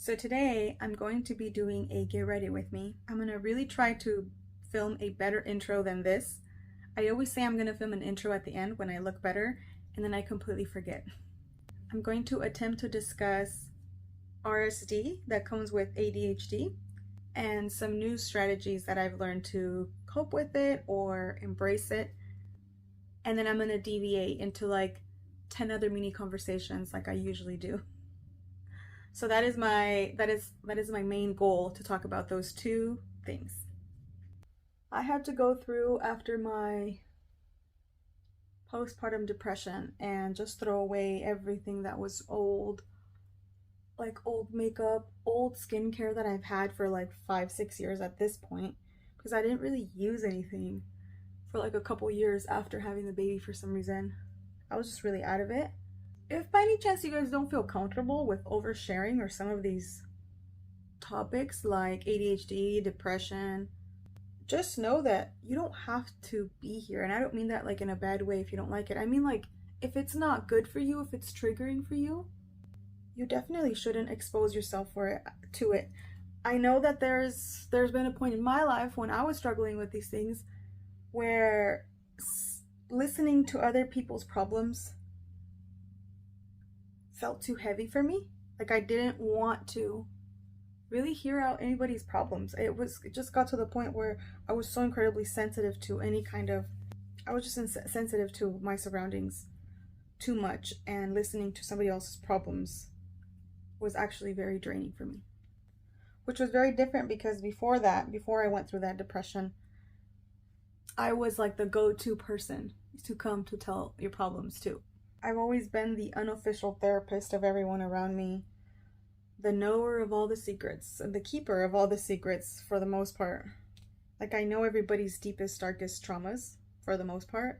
So today I'm going to be doing a get ready with me. I'm going to really try to film a better intro than this. I always say I'm going to film an intro at the end when I look better, and then I completely forget. I'm going to attempt to discuss RSD that comes with ADHD and some new strategies that I've learned to cope with it or embrace it. And then I'm going to deviate into like 10 other mini conversations like I usually do. So that is my main goal, to talk about those two things. I had to go through after my postpartum depression and just throw away everything that was old, like old makeup, old skincare that I've had for like 5-6 years at this point, because I didn't really use anything for like a couple years after having the baby. For some reason I was just really out of it. If by any chance you guys don't feel comfortable with oversharing or some of these topics like ADHD, depression, just know that you don't have to be here. And I don't mean that like in a bad way if you don't like it. I mean like if it's not good for you, if it's triggering for you, you definitely shouldn't expose yourself to it. I know that there's been a point in my life when I was struggling with these things where listening to other people's problems felt too heavy for me. Like I didn't want to really hear out anybody's problems. It just got to the point where I was so incredibly sensitive to I was just sensitive to my surroundings too much, and listening to somebody else's problems was actually very draining for me. Which was very different because before I went through that depression, I was like the go-to person to come to tell your problems to. I've always been the unofficial therapist of everyone around me, the knower of all the secrets, and the keeper of all the secrets for the most part. Like I know everybody's deepest, darkest traumas for the most part.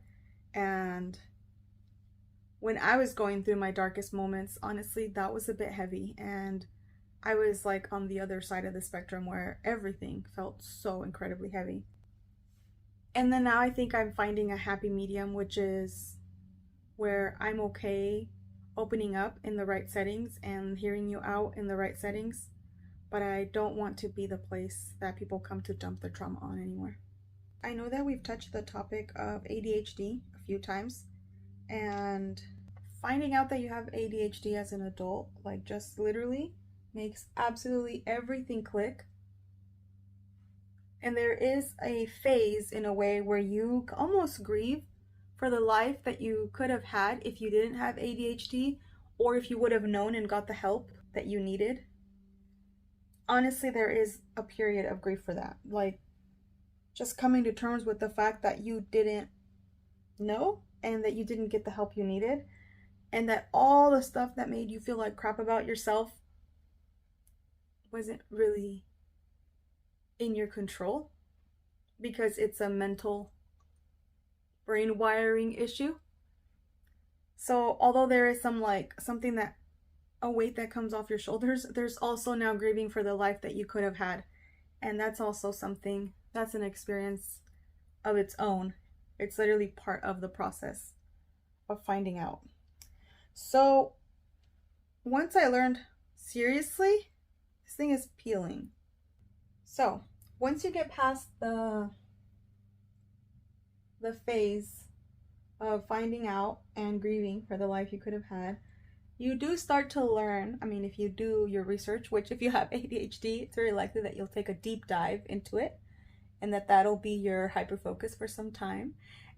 And when I was going through my darkest moments, honestly, that was a bit heavy. And I was like on the other side of the spectrum where everything felt so incredibly heavy. And then now I think I'm finding a happy medium, which is where I'm okay opening up in the right settings and hearing you out in the right settings, but I don't want to be the place that people come to dump their trauma on anymore. I know that we've touched the topic of ADHD a few times, and finding out that you have ADHD as an adult, like just literally makes absolutely everything click. And there is a phase in a way where you almost grieve for the life that you could have had if you didn't have ADHD, or if you would have known and got the help that you needed. Honestly, there is a period of grief for that. Like just coming to terms with the fact that you didn't know and that you didn't get the help you needed, and that all the stuff that made you feel like crap about yourself wasn't really in your control, because it's a mental brain wiring issue. So although there is something that a weight that comes off your shoulders, there's also now grieving for the life that you could have had. And that's also something that's an experience of its own. It's literally part of the process of finding out. So once I learned, seriously, this thing is peeling. So once you get past the phase of finding out and grieving for the life you could have had, you do start to learn. I mean, if you do your research, which if you have ADHD, it's very likely that you'll take a deep dive into it, and that'll be your hyper focus for some time.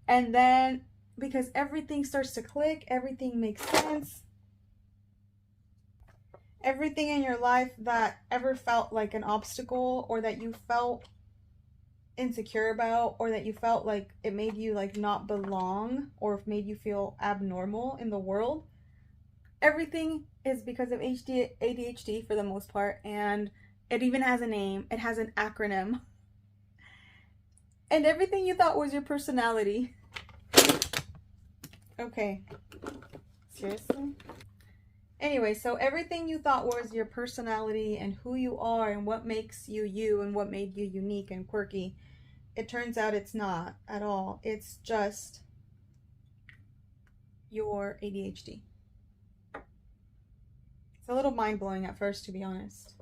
And then because everything starts to click, everything makes sense, everything in your life that ever felt like an obstacle, or that you felt insecure about, or that you felt like it made you like not belong, or made you feel abnormal in the world, everything is because of ADHD for the most part. And it even has a name, it has an acronym. And everything you thought was your personality. Okay, seriously? Anyway, so everything you thought was your personality and who you are and what makes you you and what made you unique and quirky, it turns out it's not at all. It's just your ADHD. It's a little mind-blowing at first, to be honest.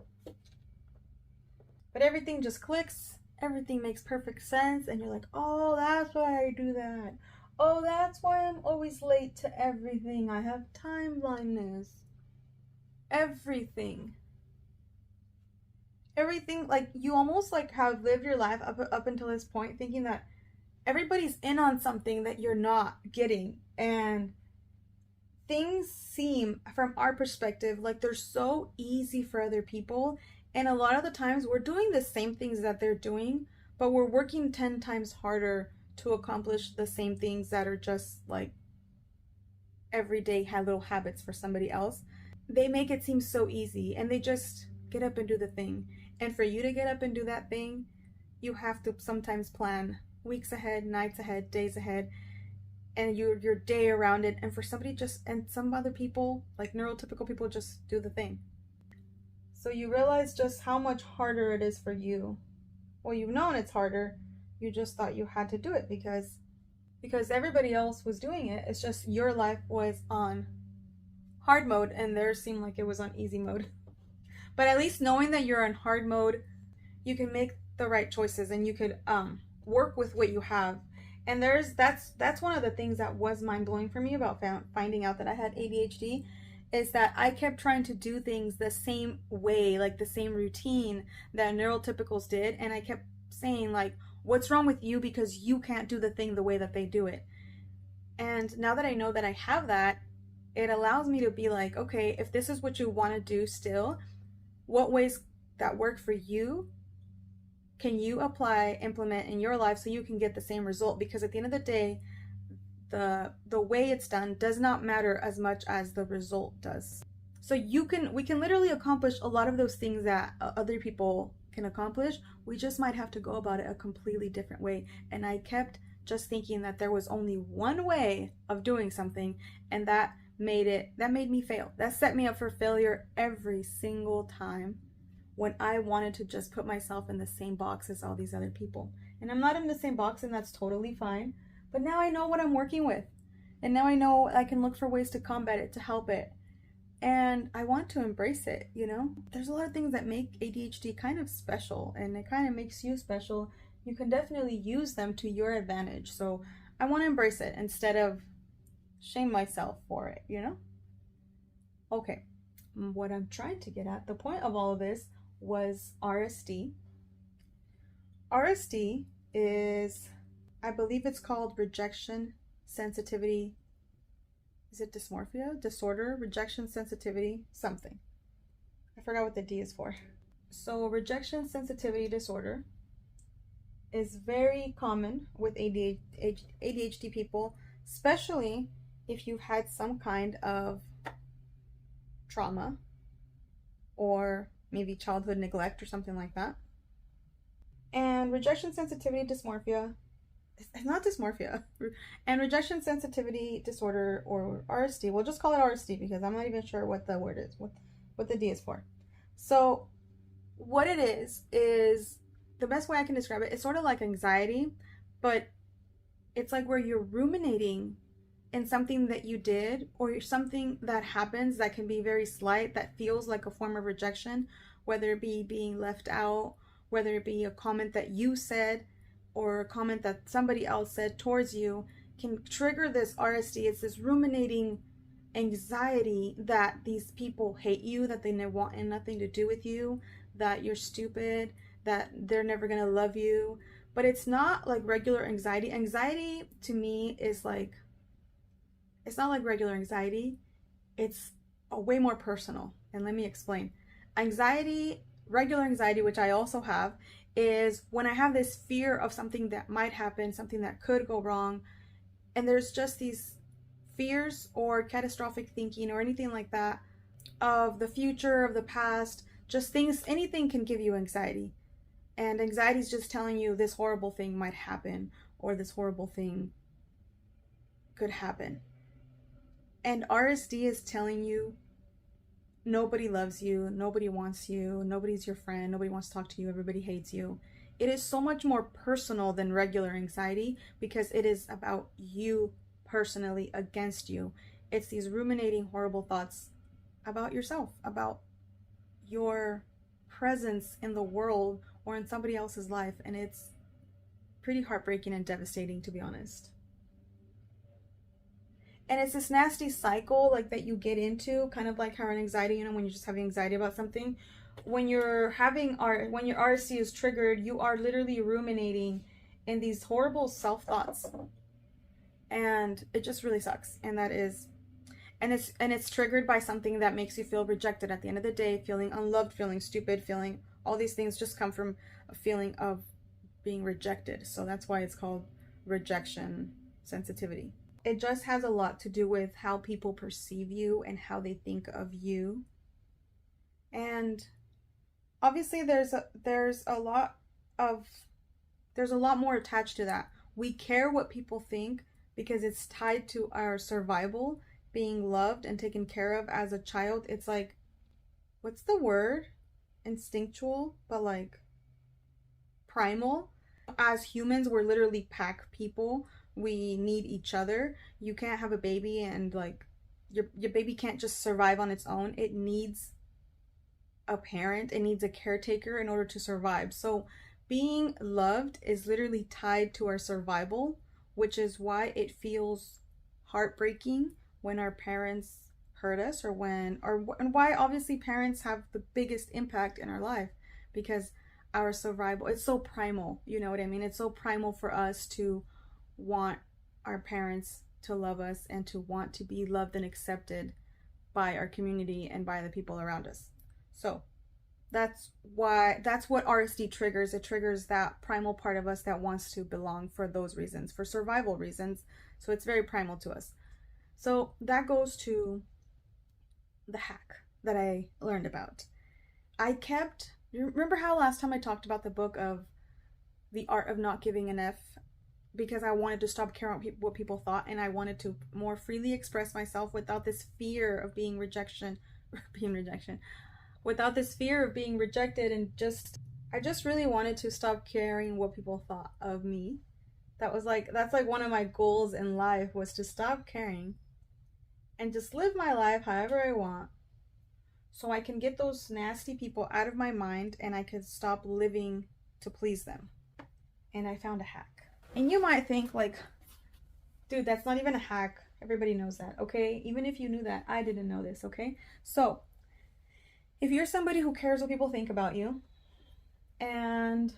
But everything just clicks. Everything makes perfect sense. And you're like, oh, that's why I do that. Oh, that's why I'm always late to everything. I have time blindness. Everything. Everything, like, you almost like have lived your life up until this point thinking that everybody's in on something that you're not getting. And things seem, from our perspective, like they're so easy for other people. And a lot of the times we're doing the same things that they're doing, but we're working 10 times harder to accomplish the same things that are just like everyday little habits for somebody else. They make it seem so easy, and they just get up and do the thing. And for you to get up and do that thing, you have to sometimes plan weeks ahead, nights ahead, days ahead, and your day around it. And for somebody just, and some other people, like neurotypical people, just do the thing. So you realize just how much harder it is for you. Well, you've known it's harder. You just thought you had to do it because everybody else was doing it. It's just your life was on hard mode and theirs seemed like it was on easy mode. But at least knowing that you're on hard mode, you can make the right choices and you could work with what you have. And that's one of the things that was mind-blowing for me about finding out that I had ADHD, is that I kept trying to do things the same way, like the same routine that neurotypicals did. And I kept saying, like, what's wrong with you because you can't do the thing the way that they do it? And now that I know that I have that, it allows me to be like, okay, if this is what you want to do still, what ways that work for you can you implement in your life so you can get the same result? Because at the end of the day, the way it's done does not matter as much as the result does. So we can literally accomplish a lot of those things that other people can accomplish. We just might have to go about it a completely different way. And I kept just thinking that there was only one way of doing something, and that made me fail. That set me up for failure every single time when I wanted to just put myself in the same box as all these other people. And I'm not in the same box, and that's totally fine. But now I know what I'm working with. And now I know I can look for ways to combat it, to help it. And I want to embrace it, you know? There's a lot of things that make ADHD kind of special, and it kind of makes you special. You can definitely use them to your advantage. So I want to embrace it instead of shame myself for it, you know? Okay, what I'm trying to get at, the point of all of this was RSD. RSD is, I believe it's called rejection sensitivity. Is it dysmorphia? Disorder? Rejection sensitivity? Something. I forgot what the D is for. So rejection sensitivity disorder is very common with ADHD people, especially if you've had some kind of trauma or maybe childhood neglect or something like that. And rejection sensitivity dysmorphia, it's not dysmorphia, and rejection sensitivity disorder, or RSD, we'll just call it RSD because I'm not even sure what the word is, what the D is for. So what it is the best way I can describe it, it's sort of like anxiety, but it's like where you're ruminating in something that you did or something that happens that can be very slight, that feels like a form of rejection, whether it be being left out, whether it be a comment that you said or a comment that somebody else said towards you, can trigger this RSD. It's this ruminating anxiety that these people hate you, that they want nothing to do with you, that you're stupid, that they're never gonna love you. But it's not like regular anxiety. Anxiety to me is like, it's not like regular anxiety. It's a way more personal. And let me explain. Anxiety, regular anxiety, which I also have, is when I have this fear of something that might happen, something that could go wrong, and there's just these fears or catastrophic thinking or anything like that of the future, of the past, just things, anything can give you anxiety. And anxiety is just telling you this horrible thing might happen or this horrible thing could happen. And RSD is telling you nobody loves you, nobody wants you, nobody's your friend, nobody wants to talk to you, everybody hates you. It is so much more personal than regular anxiety because it is about you personally against you. It's these ruminating horrible thoughts about yourself, about your presence in the world or in somebody else's life. And it's pretty heartbreaking and devastating, to be honest. And it's this nasty cycle like that you get into, kind of like having anxiety, when you're just having anxiety about something. When you're having when your RSD is triggered, you are literally ruminating in these horrible self-thoughts. And it just really sucks. And that is and it's triggered by something that makes you feel rejected at the end of the day, feeling unloved, feeling stupid, feeling all these things just come from a feeling of being rejected. So that's why it's called rejection sensitivity. It just has a lot to do with how people perceive you and how they think of you. And obviously there's a lot more attached to that. We care what people think because it's tied to our survival, being loved and taken care of as a child. It's like, what's the word? Instinctual, but like primal. As humans, we're literally pack people. We need each other. You can't have a baby and like your baby can't just survive on its own. It needs a parent, it needs a caretaker in order to survive. So being loved is literally tied to our survival, which is why it feels heartbreaking when our parents hurt us, and why obviously parents have the biggest impact in our life, because our survival, it's so primal, you know what I mean? It's so primal for us to want our parents to love us and to want to be loved and accepted by our community and by the people around us. So that's what RSD triggers. It triggers that primal part of us that wants to belong for those reasons, for survival reasons. So it's very primal to us. So that goes to the hack that I learned about. You remember how last time I talked about the book of The Art of Not Giving an F, because I wanted to stop caring what people thought, and I wanted to more freely express myself without this fear of being without this fear of being rejected, and I just really wanted to stop caring what people thought of me. That's like one of my goals in life, was to stop caring and just live my life however I want, so I can get those nasty people out of my mind and I can stop living to please them. And I found a hack. And you might think like, dude, that's not even a hack. Everybody knows that, okay? Even if you knew that, I didn't know this, okay? So if you're somebody who cares what people think about you and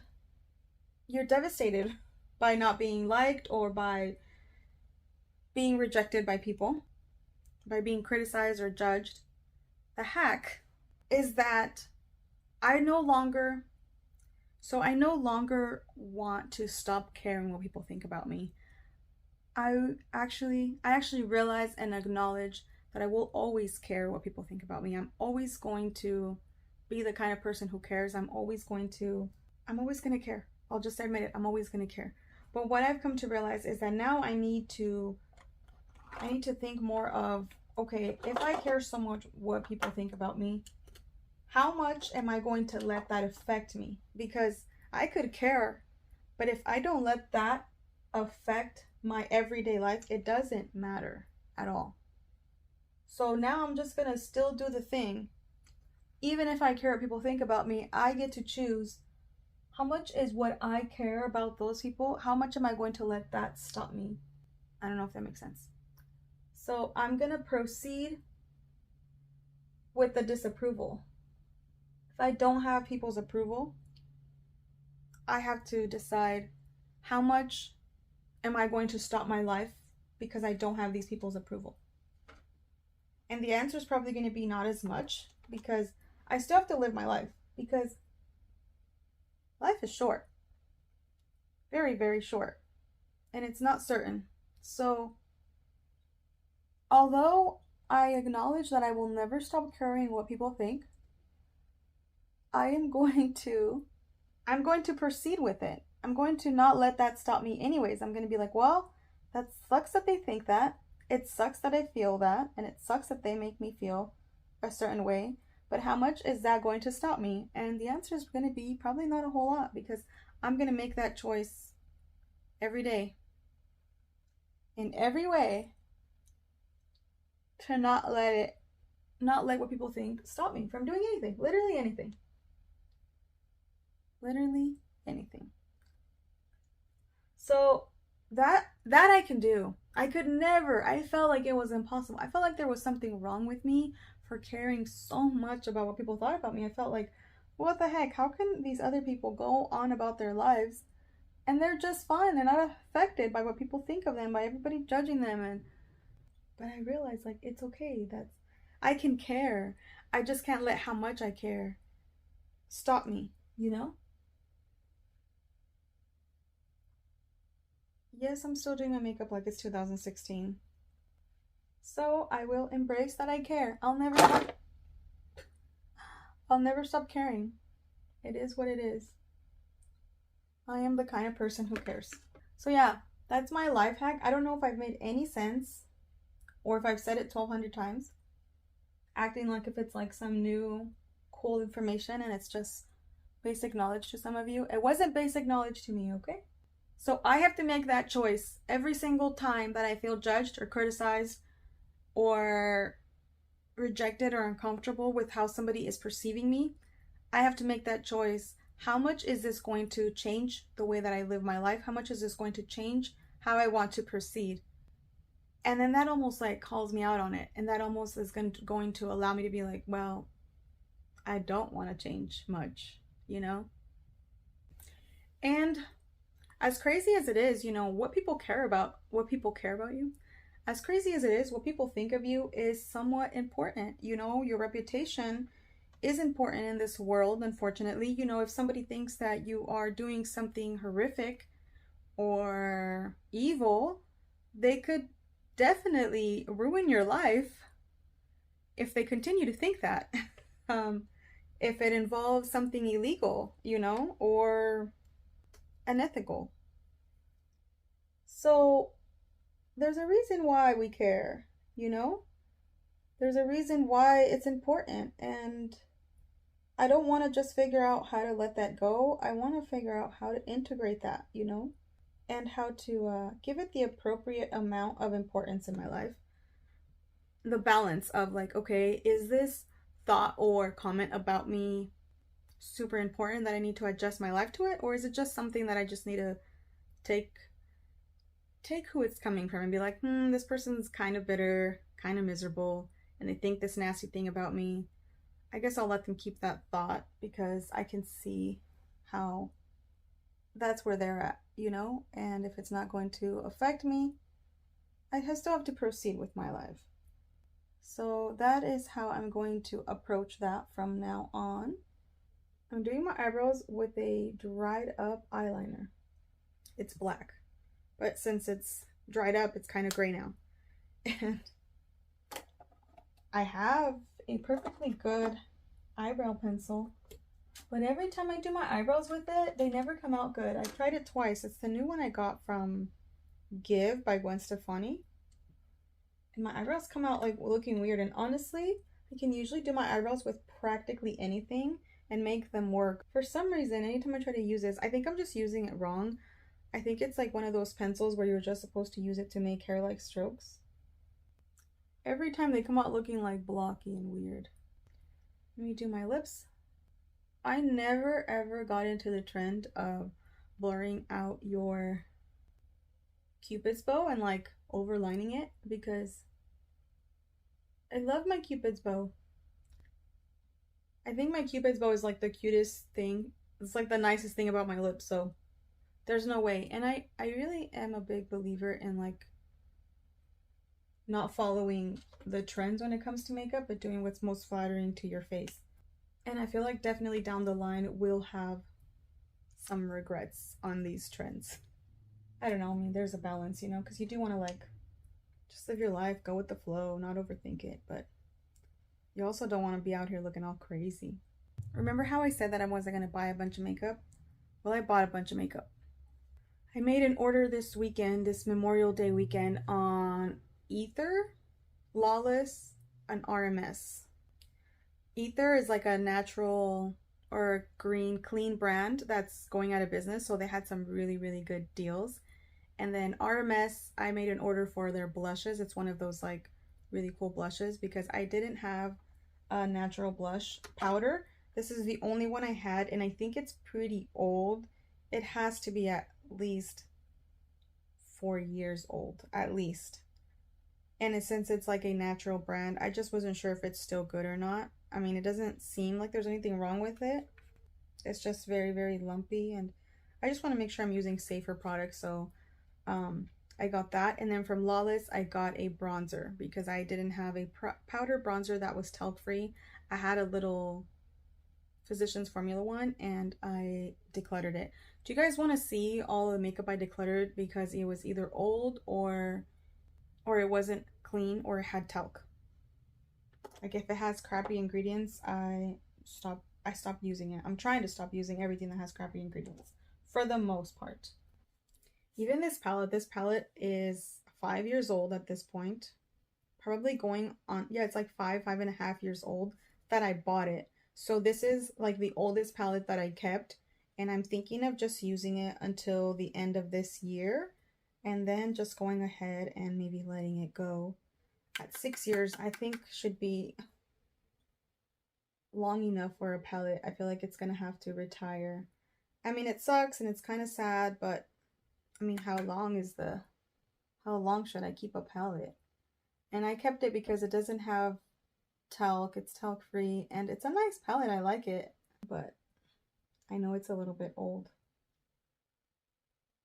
you're devastated by not being liked or by being rejected by people, by being criticized or judged, the hack is that I no longer want to stop caring what people think about me. I actually realize and acknowledge that I will always care what people think about me. I'm always going to be the kind of person who cares. I'm always going to care. I'll just admit it. I'm always going to care. But what I've come to realize is that now I need to think more of, okay, if I care so much what people think about me, how much am I going to let that affect me? Because I could care, but if I don't let that affect my everyday life, it doesn't matter at all. So now I'm just going to still do the thing. Even if I care what people think about me, I get to choose how much is what I care about those people, how much am I going to let that stop me? I don't know if that makes sense. So I'm going to proceed with the disapproval. If I don't have people's approval, I have to decide how much am I going to stop my life because I don't have these people's approval. And the answer is probably going to be not as much, because I still have to live my life, because life is short. Very, very short. And it's not certain. So although I acknowledge that I will never stop caring what people think, I'm going to proceed with it. I'm going to not let that stop me anyways. I'm going to be like, well, that sucks that they think that. It sucks that I feel that. And it sucks that they make me feel a certain way. But how much is that going to stop me? And the answer is going to be probably not a whole lot, because I'm going to make that choice every day, in every way, to not let it not let what people think stop me from doing anything. Literally anything. Literally anything. So that I can do. I could never. I felt like it was impossible. I felt like there was something wrong with me for caring so much about what people thought about me. I felt like, what the heck? How can these other people go on about their lives and they're just fine? They're not affected by what people think of them, by everybody judging them. And but I realized, like, it's okay. That's I can care. I just can't let how much I care stop me, you know? Yes, I'm still doing my makeup like it's 2016. So I will embrace that I care. I'll never stop caring. It is what it is. I am the kind of person who cares. So yeah, that's my life hack. I don't know if I've made any sense or if I've said it 1,200 times, acting like if it's like some new cool information and it's just basic knowledge to some of you. It wasn't basic knowledge to me, okay? So I have to make that choice every single time that I feel judged or criticized or rejected or uncomfortable with how somebody is perceiving me. I have to make that choice. How much is this going to change the way that I live my life? How much is this going to change how I want to proceed? And then that almost like calls me out on it. And that almost is going to allow me to be like, well, I don't want to change much, you know? And as crazy as it is, you know, what people care about you, as crazy as it is, what people think of you is somewhat important. You know, your reputation is important in this world, unfortunately. You know, if somebody thinks that you are doing something horrific or evil, they could definitely ruin your life if they continue to think that. If it involves something illegal, you know, or unethical. So there's a reason why we care, you know? There's a reason why it's important. And I don't want to just figure out how to let that go. I want to figure out how to integrate that, you know? And how to give it the appropriate amount of importance in my life. The balance of like, okay, is this thought or comment about me super important that I need to adjust my life to it? Or is it just something that I just need to take who it's coming from and be like, this person's kind of bitter, kind of miserable, and they think this nasty thing about me. I guess I'll let them keep that thought because I can see how that's where they're at, you know? And if it's not going to affect me, I still have to proceed with my life. So that is how I'm going to approach that from now on. I'm doing my eyebrows with a dried up eyeliner. It's black, but since it's dried up, it's kind of gray now. And I have a perfectly good eyebrow pencil, but every time I do my eyebrows with it, they never come out good. I tried it twice. It's the new one I got from Give by Gwen Stefani. And my eyebrows come out like looking weird. And honestly, I can usually do my eyebrows with practically anything and make them work. For some reason, anytime I try to use this, I think I'm just using it wrong. I think it's like one of those pencils where you're just supposed to use it to make hair-like strokes. Every time they come out looking like blocky and weird. Let me do my lips. I never ever got into the trend of blurring out your Cupid's bow and like overlining it because I love my Cupid's bow. I think my Cupid's bow is like the cutest thing. It's like the nicest thing about my lips, so there's no way. And I really am a big believer in like not following the trends when it comes to makeup, but doing what's most flattering to your face. And I feel like definitely down the line we'll have some regrets on these trends. I don't know, I mean, there's a balance, you know, because you do want to like just live your life, go with the flow, not overthink it, but you also don't want to be out here looking all crazy. Remember how I said that I wasn't going to buy a bunch of makeup? Well, I bought a bunch of makeup. I made an order this weekend, this Memorial Day weekend, on Ether, Lawless, and RMS. Ether is like a natural or green clean brand that's going out of business, so they had some really, really good deals. And then RMS, I made an order for their blushes. It's one of those like really cool blushes because I didn't have natural blush powder. This is the only one I had, and I think it's pretty old. It has to be at least 4 years old, at least. And since it's like a natural brand, I just wasn't sure if it's still good or not. I mean, it doesn't seem like there's anything wrong with it. It's just very, very lumpy, and I just want to make sure I'm using safer products. So I got that. And then from Lawless, I got a bronzer because I didn't have a powder bronzer that was talc free. I had a little Physicians Formula one, and I decluttered it. Do you guys want to see all the makeup I decluttered because it was either old or it wasn't clean or it had talc? Like if it has crappy ingredients, I stopped using it. I'm trying to stop using everything that has crappy ingredients for the most part. Even this palette is 5 years old at this point. Probably going on, yeah, it's like 5.5 years old that I bought it. So this is like the oldest palette that I kept, and I'm thinking of just using it until the end of this year and then just going ahead and maybe letting it go. At 6 years, I think should be long enough for a palette. I feel like it's gonna have to retire. I mean, it sucks and it's kind of sad, but I mean, how long should I keep a palette? And I kept it because it doesn't have talc, it's talc free, and it's a nice palette. I like it, but I know it's a little bit old.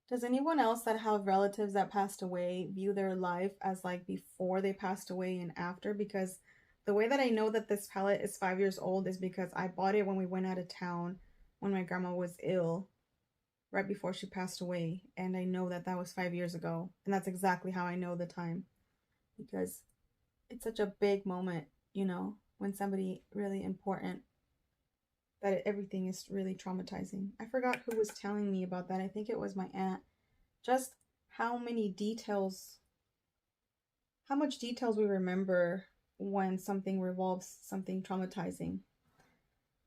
Does anyone else that have relatives that passed away view their life as like before they passed away and after? Because the way that I know that this palette is 5 years old is because I bought it when we went out of town when my grandma was ill, right before she passed away, and I know that that was 5 years ago, and that's exactly how I know the time, because it's such a big moment, you know, when somebody really important, that everything is really traumatizing. I forgot who was telling me about that. I think it was my aunt. Just how much details we remember when something revolves something traumatizing.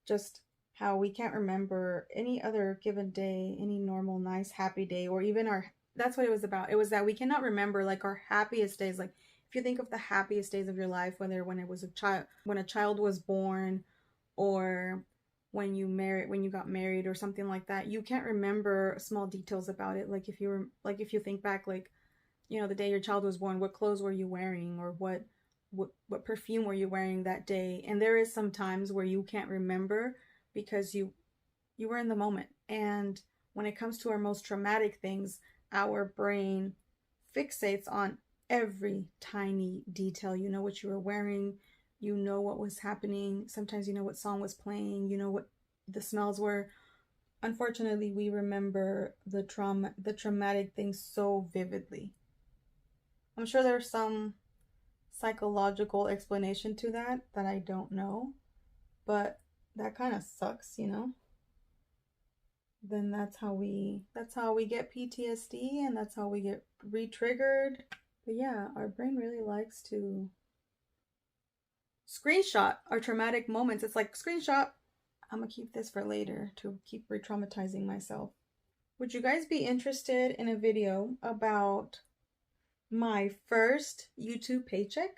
Just how we can't remember any other given day, any normal, nice, happy day, or even that's what it was about. It was that we cannot remember like our happiest days. Like if you think of the happiest days of your life, whether when a child was born, or when you got married or something like that, you can't remember small details about it. Like if you think back, like, you know, the day your child was born, what clothes were you wearing, or what perfume were you wearing that day? And there is some times where you can't remember because you were in the moment. And when it comes to our most traumatic things, our brain fixates on every tiny detail. You know what you were wearing, you know what was happening, sometimes you know what song was playing, you know what the smells were. Unfortunately, we remember the traumatic things so vividly. I'm sure there's some psychological explanation to that I don't know, but that kind of sucks, you know. Then that's how we get PTSD, and that's how we get re-triggered. But yeah, our brain really likes to screenshot our traumatic moments. It's like, screenshot, I'm gonna keep this for later to keep re-traumatizing myself. Would you guys be interested in a video about my first YouTube paycheck?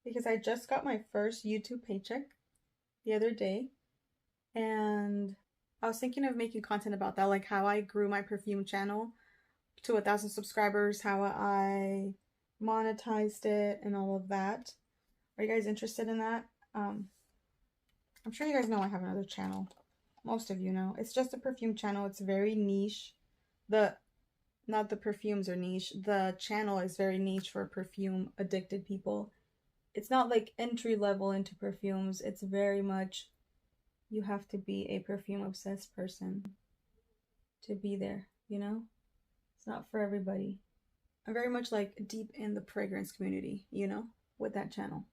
Because I just got my first YouTube paycheck the other day, and I was thinking of making content about that, like how I grew my perfume channel to 1,000 subscribers, how I monetized it, and all of that. Are you guys interested in that? I'm sure you guys know I have another channel. Most of you know. It's just a perfume channel. It's very niche. Not the perfumes are niche. The channel is very niche for perfume addicted people. It's not like entry level into perfumes. It's very much, you have to be a perfume obsessed person to be there, you know? It's not for everybody. I'm very much like deep in the fragrance community, you know, with that channel.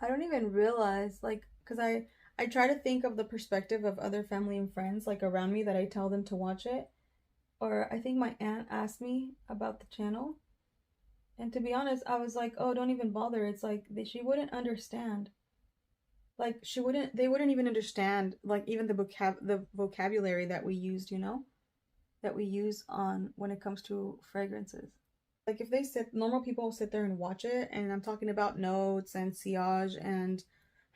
I don't even realize, like, because I try to think of the perspective of other family and friends like around me that I tell them to watch it. Or I think my aunt asked me about the channel, and to be honest, I was like, oh, don't even bother. It's like she wouldn't understand. Like they wouldn't even understand, like, even the vocabulary that we used, you know, that we use on when it comes to fragrances. Like if normal people sit there and watch it, and I'm talking about notes and sillage and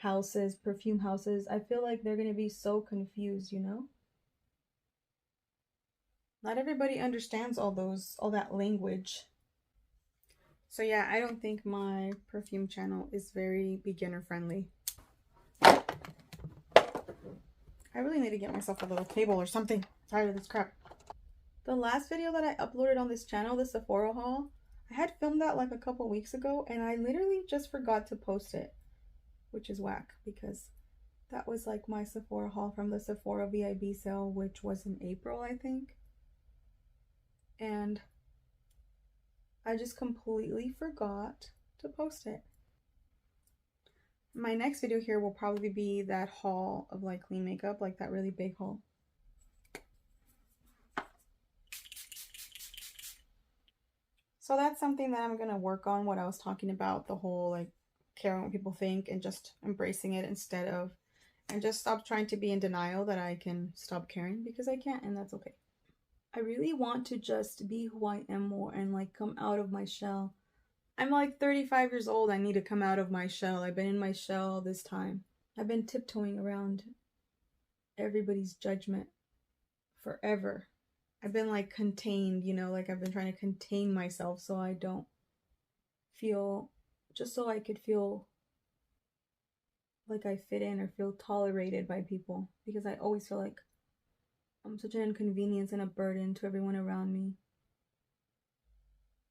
houses, perfume houses, I feel like they're going to be so confused, you know? Not everybody understands all that language. So yeah, I don't think my perfume channel is very beginner friendly. I really need to get myself a little table or something. Tired of this crap. The last video that I uploaded on this channel, the Sephora haul, I had filmed that like a couple weeks ago and I literally just forgot to post it, which is whack because that was like my Sephora haul from the Sephora VIB sale, which was in April, I think. And I just completely forgot to post it. My next video here will probably be that haul of like clean makeup, like that really big haul. So that's something that I'm gonna work on, what I was talking about, the whole like caring what people think and just embracing it instead of, and just stop trying to be in denial that I can stop caring, because I can't, and that's okay. I really want to just be who I am more and like come out of my shell. I'm like 35 years old. I need to come out of my shell. I've been in my shell this time. I've been tiptoeing around everybody's judgment forever. I've been like contained, you know, like I've been trying to contain myself so I don't feel, just so I could feel like I fit in or feel tolerated by people, because I always feel like I'm such an inconvenience and a burden to everyone around me.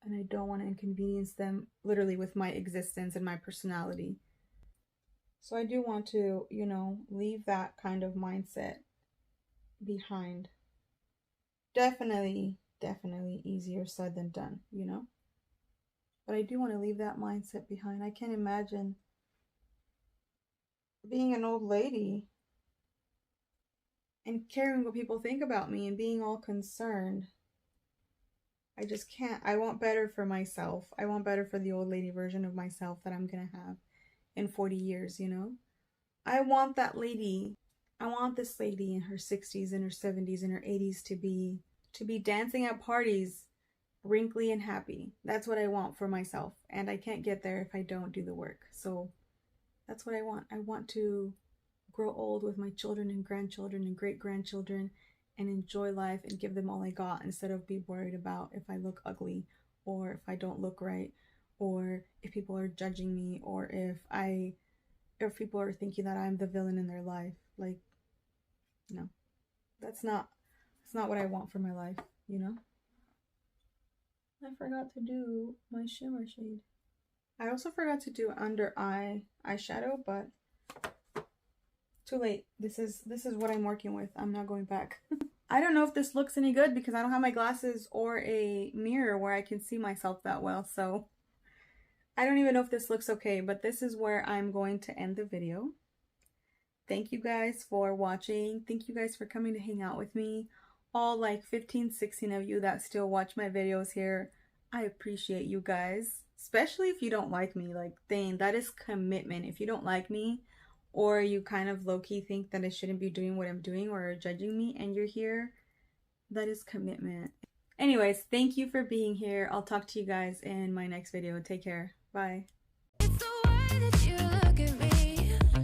And I don't want to inconvenience them literally with my existence and my personality. So I do want to, you know, leave that kind of mindset behind. Definitely easier said than done, you know? But I do want to leave that mindset behind. I can't imagine being an old lady and caring what people think about me and being all concerned. I just can't. I want better for myself. I want better for the old lady version of myself that I'm gonna have in 40 years, you know? I want that lady. I want this lady in her 60s, in her 70s, in her 80s to be dancing at parties, wrinkly and happy. That's what I want for myself. And I can't get there if I don't do the work. So that's what I want. I want to grow old with my children and grandchildren and great-grandchildren and enjoy life and give them all I got, instead of be worried about if I look ugly or if I don't look right or if people are judging me or if people are thinking that I'm the villain in their life. Like, no, that's not what I want for my life, you know? I forgot to do my shimmer shade. I also forgot to do under eye eyeshadow, but too late. This is what I'm working with. I'm not going back. I don't know if this looks any good because I don't have my glasses or a mirror where I can see myself that well. So I don't even know if this looks okay, but this is where I'm going to end the video. Thank you guys for watching. Thank you guys for coming to hang out with me. All like 15, 16 of you that still watch my videos here. I appreciate you guys, especially if you don't like me. Like, dang, that is commitment. If you don't like me, or you kind of low-key think that I shouldn't be doing what I'm doing or judging me, and you're here, that is commitment. Anyways, thank you for being here. I'll talk to you guys in my next video. Take care. Bye.